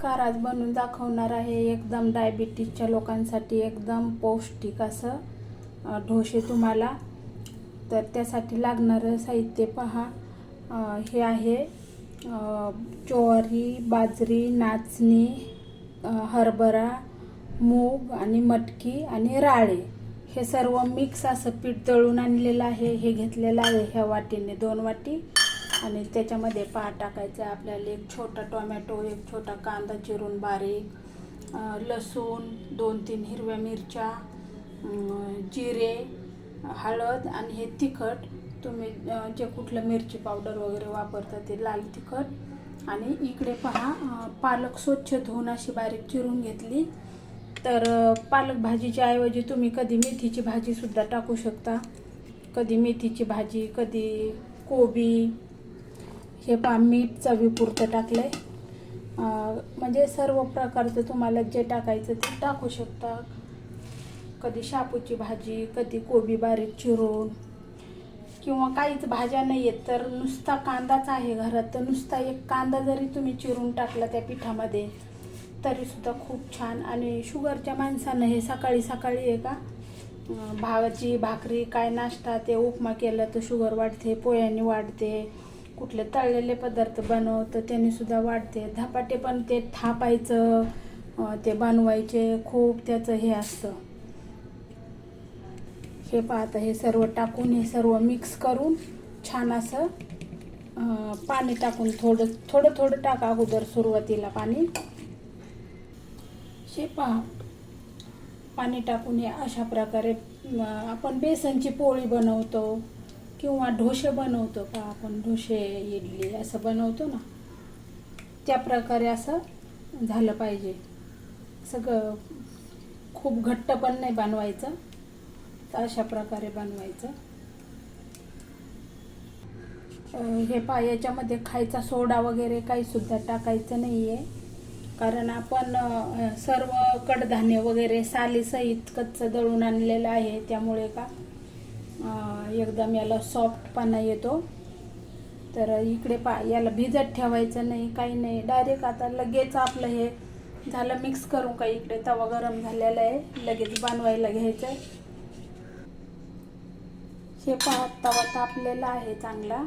नमस्कार. आज बनवून दाखवणार आहे एकदम डायबिटीजच्या लोकांसाठी एकदम पौष्टिक असं ढोसे तुम्हाला. तर त्यासाठी लागणारं साहित्य पहा. हे आहे ज्वारी, बाजरी, नाचणी, हरभरा, मूग आणि मटकी आणि राळे हे सर्व मिक्स असं पीठ दळून आणलेलं आहे. हे घेतलेलं आहे ह्या वाटीने 2 वाटी. आणि त्याच्यामध्ये टाकायचं आहे आपल्याला एक छोटा टोमॅटो, एक छोटा कांदा चिरून बारीक, लसूण, 2-3 हिरव्या मिरच्या, जिरे, हळद आणि हे तिखट. तुम्ही जे कुठलं मिरची पावडर वगैरे वापरता ते लाल तिखट. आणि इकडे पहा पालक स्वच्छ धुवून अशी बारीक चिरून घेतली. तर पालक भाजीच्या ऐवजी तुम्ही कधी मेथीची भाजीसुद्धा टाकू शकता. कधी मेथीची भाजी, कधी कोबी. हे मीठ चवीपुरतं टाकलंय. म्हणजे सर्व प्रकारचं तुम्हाला जे टाकायचं ते टाकू शकता. कधी शापूची भाजी, कधी कोबी बारीक चिरून, किंवा काहीच भाज्या नाही आहेत तर नुसता कांदाच आहे घरात, तर नुसता एक कांदा जरी तुम्ही चिरून टाकला त्या पिठामध्ये तरीसुद्धा खूप छान. आणि शुगरच्या माणसानं हे सकाळी सकाळी आहे का भाजी भाकरी काय नाश्ता ते उपमा केला तर शुगर वाढते, पोह्याने वाढते, कुठले तळलेले पदार्थ बनवतं त्याने सुद्धा वाढते. धपाटे पण ते थापायचं, ते बनवायचे, खूप त्याचं हे असतं. हे पाहता हे सर्व टाकून हे सर्व मिक्स करून छान असं पाणी टाकून थोडं थोडं टाका अगोदर सुरुवातीला पाणी. हे पहा पाणी टाकून हे अशा प्रकारे आपण बेसनची पोळी बनवतो किंवा ढोसे बनवतो का, आपण ढोसे इडली असं बनवतो ना, त्या प्रकारे असं झालं पाहिजे. सगळं खूप घट्ट पण नाही बनवायचं, तर अशा प्रकारे बनवायचं. हे याच्यामध्ये खायचा सोडा वगैरे काही सुद्धा टाकायचं नाही आहे, कारण आपण सर्व कडधान्य वगैरे सालीसहित कच्चं दळून आणलेलं आहे. त्यामुळे का एकदम याला सॉफ्टपणा येतो. तर इकडे याला भिजत ठेवायचं नाही, काही नाही, डायरेक्ट आता लगेच आपलं हे झालं मिक्स करून का इकडे तवा गरम झालेला आहे, लगेच बनवायला घ्यायचं आहे. हे तवा तापलेला आहे चांगला.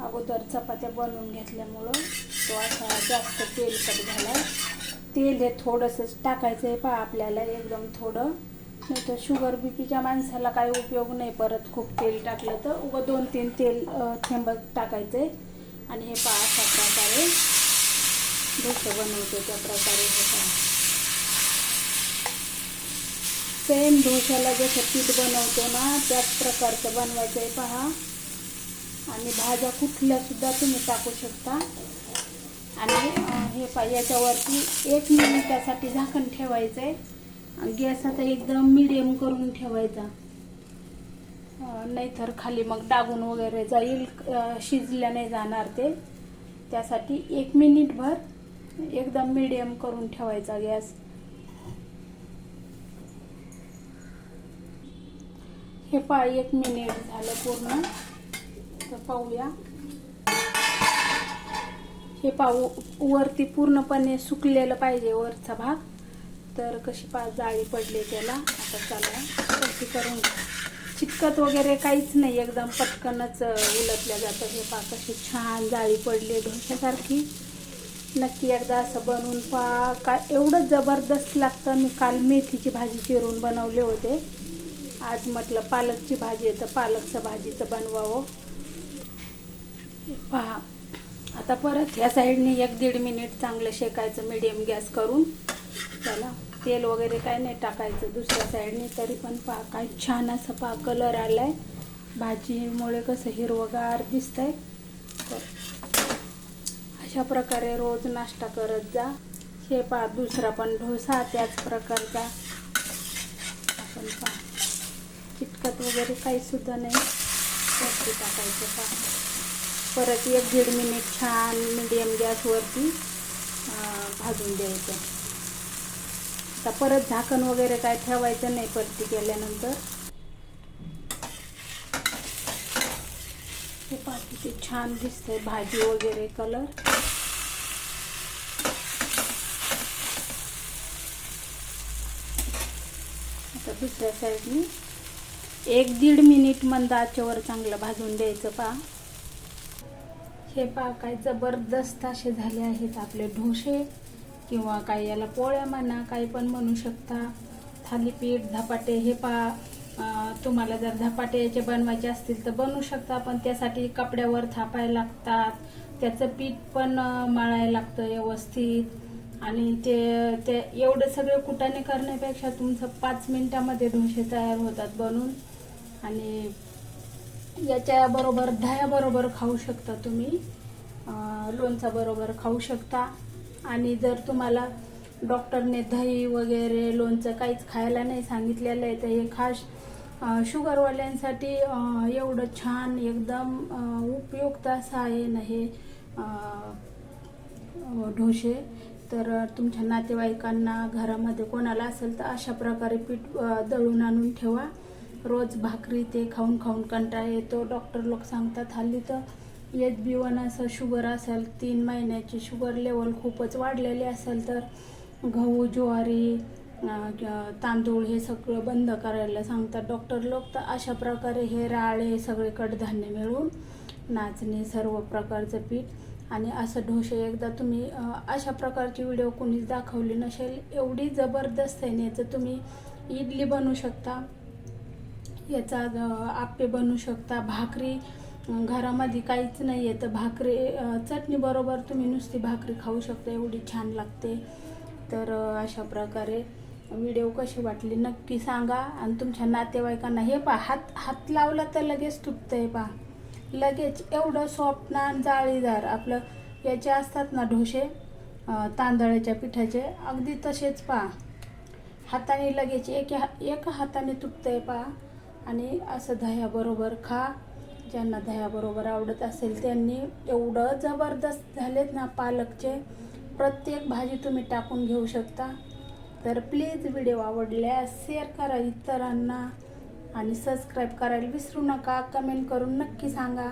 अगोदर चपात्या बनवून घेतल्यामुळं तो असा जास्त तेलकट झाला. तेल हे थोडंसंच टाकायचं आहे आपल्याला, एकदम थोडं, नाही तर शुगर बीपीच्या माणसाला काही उपयोग नाही परत खूप तेल टाकलं तर. 2-3 तेल थेंब टाकायचे. आणि हे अशा प्रकारे ढोसे बनवतो त्या प्रकारे हे सेम ढोश्याला जसं पीठ बनवतो ना त्याच प्रकारचं बनवायचं आहे पहा. आणि भाज्या कुठल्या सुद्धा तुम्ही टाकू शकता. आणि हे याच्यावरती 1 मिनिटासाठी झाकण ठेवायचं आहे. गॅस आता एकदम मीडियम करून ठेवायचा, नाहीतर खाली मग डागून वगैरे जाईल, शिजल्या नाही जाणार ते. त्यासाठी 1 मिनिटभर एकदम मीडियम करून ठेवायचा गॅस. हे 1 मिनिट झालं पूर्ण, तर पाहूया. हे वरती पूर्णपणे सुकलेलं पाहिजे वरचा भाग. तर कशी जाळी पडली त्याला. आता चला कशी करून, चिकट वगैरे काहीच नाही, एकदम पटकनच उलटल्या जातं. हे कशी छान जाळी पडली ढोश्यासारखी. नक्की एकदा असं बनवून का एवढं जबरदस्त लागतं. मी काल मेथीची भाजी चिरून बनवले होते, आज म्हटलं पालकची भाजी आहे तर पालकचं भाजीचं बनवावं. पहा आता परत ह्या साईडने 1-1.5 मिनिट चांगलं शेकायचं मीडियम गॅस करून. त्याला तेल वगैरे काय नाही टाकायचं दुसऱ्या साईडने. तरी पण काय छान असं कलर आलाय भाजीमुळे, कसं हिरवगार दिसतंय. तर अशा प्रकारे रोज नाश्ता करत जा. हे दुसरा पण ढोसा त्याच प्रकारचा. आपण चिटकत वगैरे काही सुद्धा नाही, वरती टाकायचं परत 1-1.5 मिनिट छान मीडियम गॅसवरती भाजून द्यायचं. आता परत झाकण वगैरे काय ठेवायचं नाही परती केल्यानंतर. हे किती छान दिसतंय भाजी वगैरे कलर. दुसऱ्या साईडनी 1-1.5 मिनिट मंद आचेवर चांगलं भाजून द्यायचं पहा. हे पहा काय जबरदस्त असे झाले आहेत आपले ढोसे, किंवा काही याला पोळ्या म्हणा, काही पण म्हणू शकता. थालीपीठ, धपाटे. हे पहा, तुम्हाला जर धपाटे याचे बनवायचे असतील तर बनवू शकता, पण त्यासाठी कपड्यावर थापायला लागतात, त्याचं पीठ पण मळायला लागतं व्यवस्थित. आणि ते एवढं सगळं कुटाने करण्यापेक्षा तुमचं 5 मिनिटामध्ये ढोसे तयार होतात बनून. आणि याच्या बरोबर दह्याबरोबर खाऊ शकता तुम्ही, लोणचा बरोबर खाऊ शकता. आणि जर तुम्हाला डॉक्टरने दही वगैरे लोणचं काहीच खायला नाही सांगितलेलं आहे तर हे खास शुगरवाल्यांसाठी एवढं छान एकदम उपयुक्त असं आहे ना हे ढोसे. तर तुमच्या नातेवाईकांना घरामध्ये कोणाला असेल तर अशा प्रकारे पीठ दळून आणून ठेवा. रोज भाकरी ते खाऊन खाऊन कंटाळा येतो. डॉक्टर लोक सांगतात हल्ली तर HB1 असं शुगर असेल, 3 महिन्याची शुगर लेवल खूपच वाढलेली असेल तर गहू, ज्वारी, तांदूळ हे सगळं बंद करायला सांगतात डॉक्टर लोक. तर अशा प्रकारे हे राळे, सगळे कडधान्य मिळून, नाचणी, सर्व प्रकारचं पीठ आणि असं ढोसे एकदा तुम्ही अशा प्रकारची व्हिडिओ कोणीच दाखवली नसेल, एवढी जबरदस्त आहे. याचं तुम्ही इडली बनवू शकता, याचा आप्पे बनवू शकता, भाकरी घरामध्ये काहीच नाही आहे तर भाकरी चटणी बरोबर तुम्ही नुसती भाकरी खाऊ शकता, एवढी छान लागते. तर अशा प्रकारे व्हिडिओ कशी वाटली नक्की सांगा. आणि तुमच्या नातेवाईकांना हे पहा, हात लावला तर लगेच तुटतंय पहा, लगेच एवढं सॉफ्ट ना जाळीदार. आपलं याचे असतात ना ढोसे तांदळाच्या पिठाचे, अगदी तसेच पहा, हाताने लगेच एका हाताने तुटतंय पहा. आणि असं दह्याबरोबर खा. ज्यांना दह्याबरोबर आवडत असेल त्यांनी. एवढं जबरदस्त झालेत ना पालकचे, प्रत्येक भाजी तुम्ही टाकून घेऊ शकता. तर प्लीज व्हिडिओ आवडल्यास शेअर करा इतरांना आणि सबस्क्राईब करायला विसरू नका. कमेंट करून नक्की सांगा.